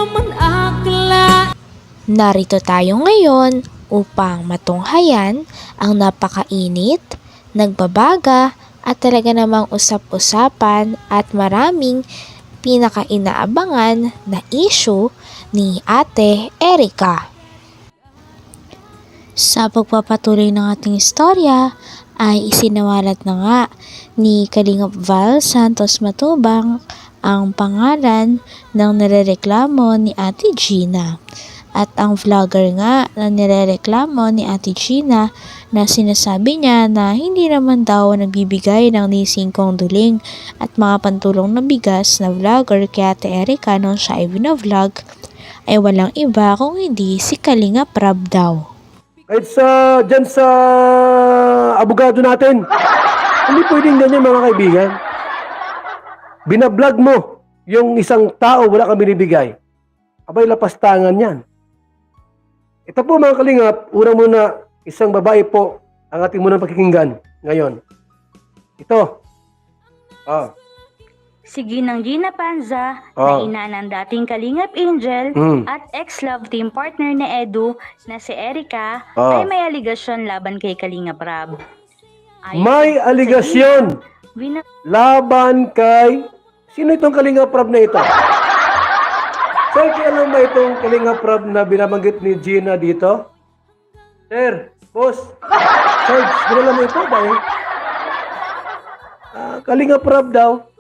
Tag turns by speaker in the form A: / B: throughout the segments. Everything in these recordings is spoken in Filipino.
A: naman akla.
B: Narito tayo ngayon upang matunghayan ang napakainit, nagbabaga at talaga namang usap-usapan at maraming pinaka-inaabangan na issue ni Ate Erica. Sa pagpapatuloy ng ating istorya ay isinawalat na nga ni Kalingap Val Santos Matubang ang pangalan ng nirereklamo ni Ate Gina. At ang vlogger nga na nirereklamo ni Ate Gina na sinasabi niya na hindi naman daw nagbibigay ng ni 5 duling at mga pantulong na bigas na vlogger kay Ate Erica nung siya ay vlog ay walang iba kung hindi si Kalingap Rab daw.
C: Kahit dyan sa abogado natin, hindi pwedeng ganyan mga kaibigan. Binablog mo yung isang tao wala kang binibigay. Abay, lapastangan yan. Ito po mga kalingap, una muna, isang babae po ang ating munang pakikinggan ngayon. Ito.
D: Si Ginang Gina Panza, na ina ng dating Kalingap Angel at ex-love team partner ni Edu na si Erica, ay may aligasyon laban kay Kalingap Rab.
C: May aligasyon laban kay... Sino itong Kalingap Rab na ito? Sir, alam ba itong Kalingap Rab na binabanggit ni Gina dito? Sir, boss, Sir, binala mo ito dahil Kalingap Rab daw.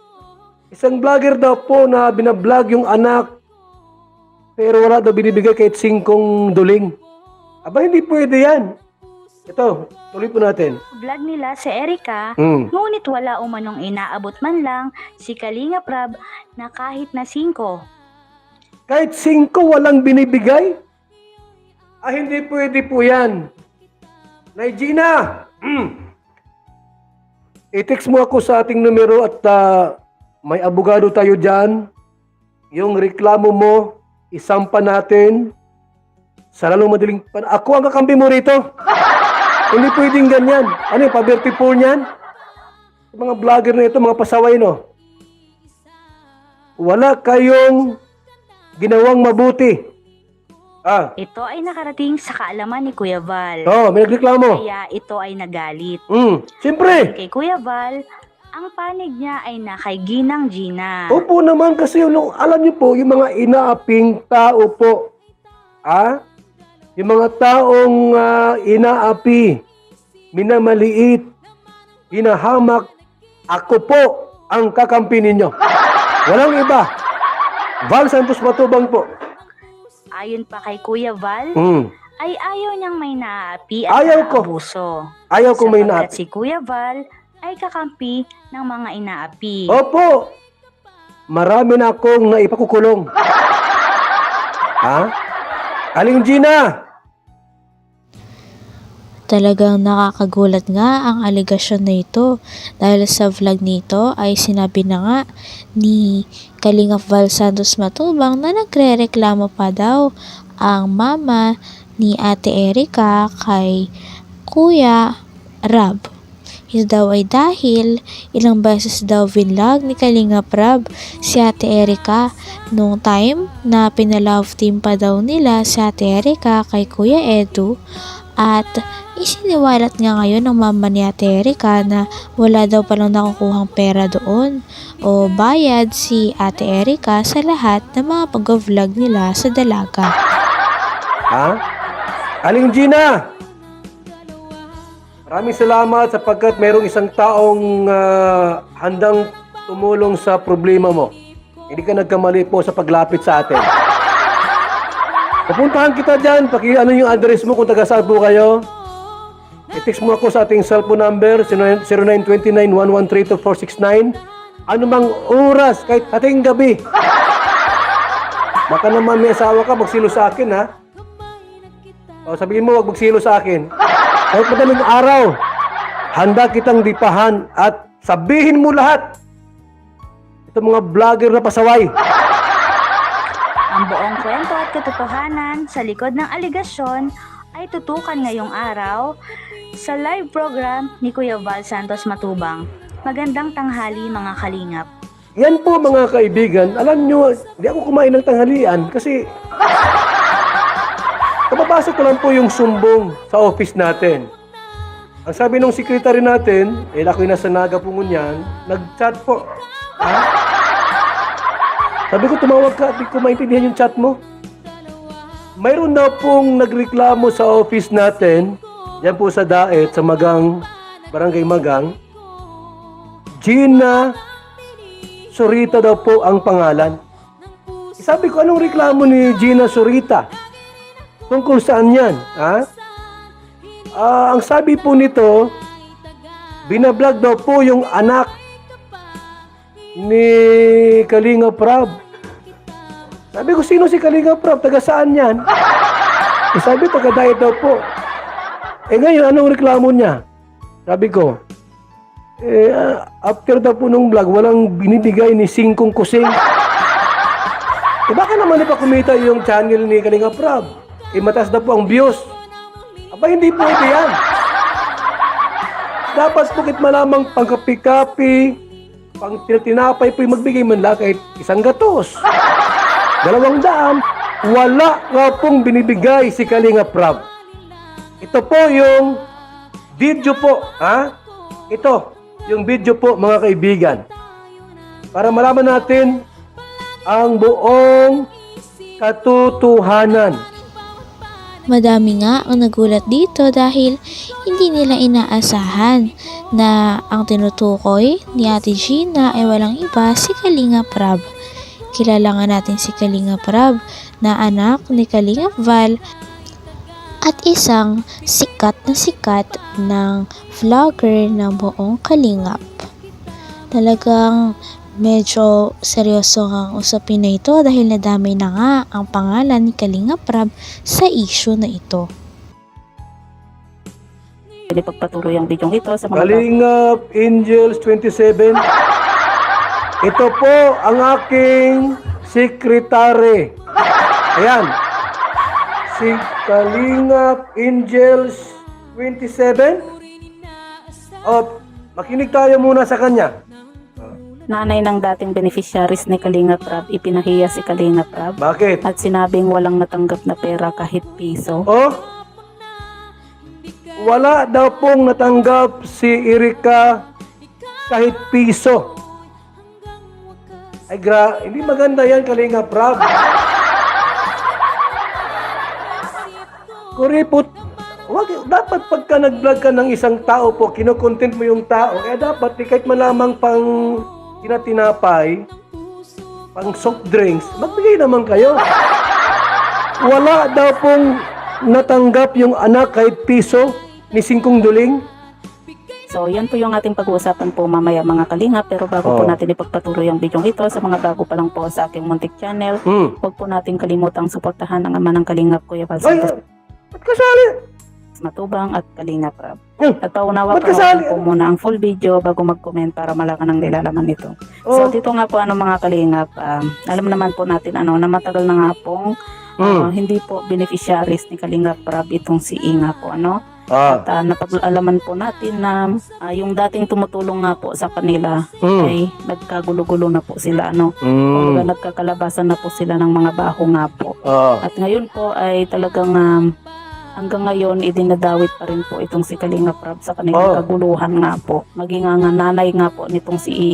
C: Isang vlogger daw po na binablog yung anak pero wala daw binibigay kahit 5 duling. Aba, hindi pwede yan. Ito, tuloy po natin.
D: Vlog nila si Erica, ngunit wala umanong inaabot man lang si Kalingap Rab na kahit na 5.
C: Kahit 5 walang binibigay? Hindi pwede po yan. Nay Gina, i-text mo ako sa ating numero at may abogado tayo dyan. Yung reklamo mo, isampa natin. Sa lalong madaling ako ang kakampi mo rito. Hindi pwedeng ganyan. Ano yung pa-birthday po niyan? Mga vlogger na ito, mga pasaway, no? Wala kayong ginawang mabuti.
D: Ito ay nakarating sa kaalaman ni Kuya Val.
C: May nagreklamo.
D: Kaya ito ay nagalit.
C: Siyempre.
D: Kay Kuya Val, ang panig niya ay na kay Ginang Gina.
C: Opo naman kasi alam niyo po, yung mga inaaping tao po. Yung mga taong inaapi, minamaliit, hinahamak, ako po ang kakampi ninyo. Walang iba. Val Santos Matubang po.
D: Ayon pa kay Kuya Val, ay ayaw niyang may naapi at naabuso.
C: Ayaw ko may naapi.
D: Si Kuya Val ay kakampi ng mga inaapi.
C: Opo. Marami na akong naipakukulong. Aling Gina?
B: Talagang nakakagulat nga ang aligasyon na ito dahil sa vlog nito ay sinabi na nga ni Kalingap Val Santos Matubang na nagre-reklamo pa daw ang mama ni Ate Erica kay Kuya Rab. Ito daw ay dahil ilang beses daw vinlog ni Kalingap Rab si Ate Erica nung time na pinalove team pa daw nila si Ate Erica kay Kuya Edu. At isiniwalat nga ngayon ng mama ni Ate Erica na wala daw palang nakukuhang pera doon o bayad si Ate Erica sa lahat ng mga pag-vlog nila sa dalaga.
C: Aling Gina? Maraming salamat sapagkat mayroong isang taong handang tumulong sa problema mo. Hindi ka nagkamali po sa paglapit sa atin. Pupuntahan kita dyan. Ano yung address mo kung taga saan po kayo? I-text mo ako sa ating cellphone number 0929-113-2469. Ano mang oras, kahit ating gabi. Baka naman may asawa ka, magsilo sa akin, ha? Sabihin mo, wag magsilo sa akin. Kahit madaling araw, handa kitang dipahan at sabihin mo lahat. Ito mga vlogger na pasaway.
D: Ang buong kwento at katotohanan sa likod ng aligasyon ay tutukan ngayong araw sa live program ni Kuya Val Santos Matubang. Magandang tanghali mga kalingap.
C: Yan po mga kaibigan, alam nyo, hindi ako kumain ng tanghalian kasi kapapasok ko lang po yung sumbong sa office natin. Ang sabi ng secretary natin, ako'y nasa Naga po ngunyan, nag-chat po. Ha? Sabi ko, tumawag ka, di ko maintindihan yung chat mo. Mayroon na pong nagreklamo sa office natin, yan po sa Daet, sa Magang, Barangay Magang. Gina Surita daw po ang pangalan. Sabi ko, anong reklamo ni Gina Surita? Tungkol saan yan? Ha? Ang sabi po nito, binablog daw po yung anak ni Kalinga Prab. Sabi ko, sino si Kalinga Prab? Taga saan yan? Sabi, taga Daet daw po. Ngayon, anong reklamo niya? Sabi ko, after daw po nung vlog, walang binibigay ni Singkong Kusing. Baka naman ipakumita yung channel ni Kalinga Prab. Mataas na po ang views. Aba, hindi pwede yan. Dapat pukit malamang pangkapi-kapi, pang tinapay po yung magbigay man lang kahit 100 gatos. 200. Wala nga pong binibigay si Kalinga Prab. Ito po yung video po. Ha? Ito, yung video po mga kaibigan. Para malaman natin ang buong katotohanan.
B: Madami nga ang nagulat dito dahil hindi nila inaasahan na ang tinutukoy ni Ate Gina ay walang iba si Kalinga Prab. Kilala nga natin si Kalinga Prab na anak ni Kalinga Val at isang sikat ng vlogger ng buong Kalingap. Talagang medyo seryoso ang usapin na ito dahil nadamay na nga ang pangalan ni Kalinga Prab sa issue na ito.
E: Pagpatuloy ang video ito sa mga
C: Kalingap Angels 27. Ito po ang aking sekretary. Ayan. Si Kalingap Angels 27. Makinig tayo muna sa kanya.
E: nanay ng dating beneficiaries ni Kalinga Prab, ipinahiya si Kalinga Prab.
C: Bakit?
E: At sinabing walang natanggap na pera kahit piso.
C: Oh? Wala daw pong natanggap si Erika kahit piso. Ay hindi maganda yan, Kalinga Prab. Kuripot, dapat pagka nag-vlog ka ng isang tao po, kinokontent mo yung tao, dapat kahit malamang pang tinatinapay, pang soft drinks, magbigay naman kayo. Wala daw pong natanggap yung anak kahit piso ni Singkong Duling.
E: So, yan po yung ating pag-uusapan po mamaya mga Kalinga. Pero bago po natin ipagpatuloy ang video ito, sa mga bago pa lang po sa aking muntik channel, huwag po natin kalimutang suportahan ang ama ng Kalingap, Kuya Val Santos
C: Ba't kasali?
E: Matubang at Kalinga Prab. At paunawa po muna ang full video bago mag-comment para malaman ang nilalaman nito. So, dito nga po mga Kalingap, alam naman po natin na matagal na nga pong hindi po beneficiaries ni Kalinga Prab itong si Inga po, At napag-alaman po natin na yung dating tumutulong nga po sa kanila ay nagkagulo-gulo na po sila, Kumbaga nagkakalabasan na po sila ng mga baho nga po. At ngayon po ay talagang hanggang ngayon idinadawit pa rin po itong si Kalinga Prab sa kanilang kaguluhan nga po. Maging ang nanay nga po nitong si I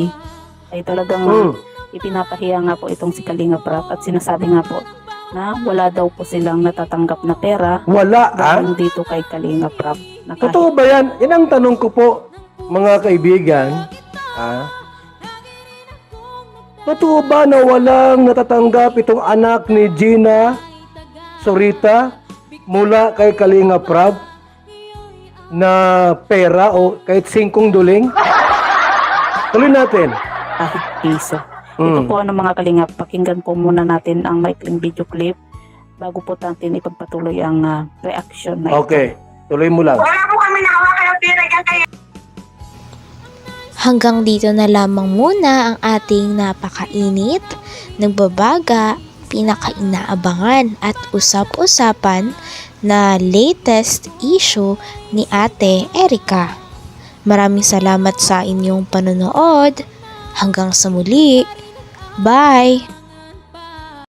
E: ay talagang ipinapahiya nga po itong si Kalinga Prab at sinasabi nga po na wala daw po silang natatanggap na pera.
C: Wala,
E: dito kay Kalinga Prab.
C: Totoo ba yan? Yan ang tanong ko po, mga kaibigan. Totoo ba na walang natatanggap itong anak ni Gina Surita mula kay Kalinga Prab na pera o kahit Singkong Duling? Tuloy natin.
E: Kahit piso. Ito po mga Kalingap, pakinggan po muna natin ang maikling video clip bago po natin ipagpatuloy ang reaction na ito.
C: Okay, tuloy mo lang.
F: Wala po kami nakawa kayo pera dyan kayo.
B: Hanggang dito na lamang muna ang ating napakainit, nagbabaga, pinakainaabangan at usap-usapan na latest issue ni Ate Erika. Maraming salamat sa inyong panonood. Hanggang sa muli. Bye!